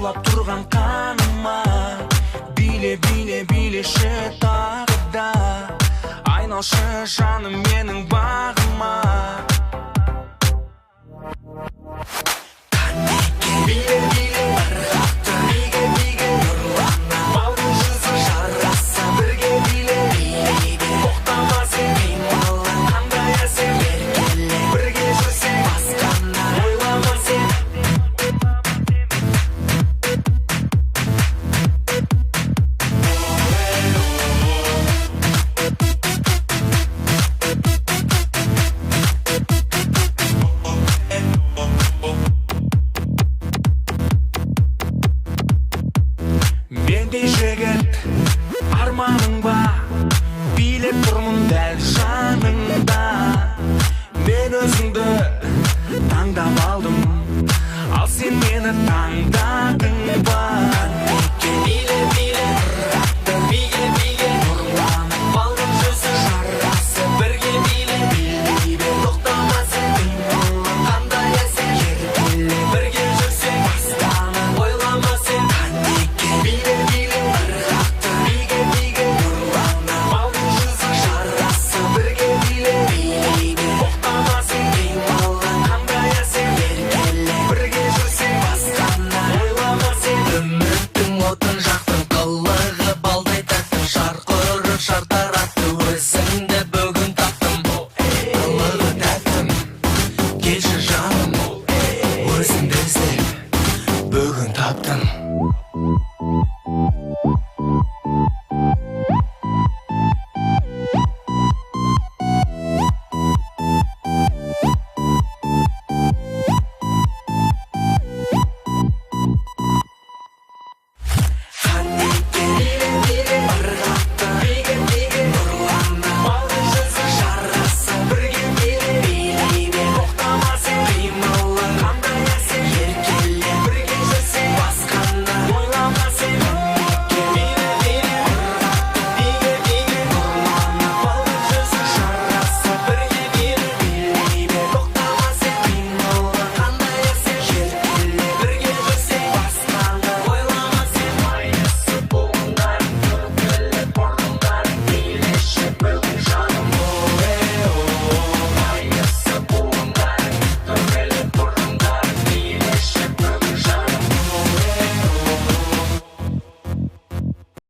Шулап тұрған қаныма билеші тағы да айналшы жаным менің бағыма. Биле ырғақты биге нұрлана балдың жүзі жараса бірге биле тоқтама сен қимылың қандай әсем еркеле бірге жүрсең басқаны ойлама сен. Мендей жігіт арманың ба, билеп тұрмын дәл жаныңда. Мен өзіңді таңдап алдым, ал сен мені таңдадың ба.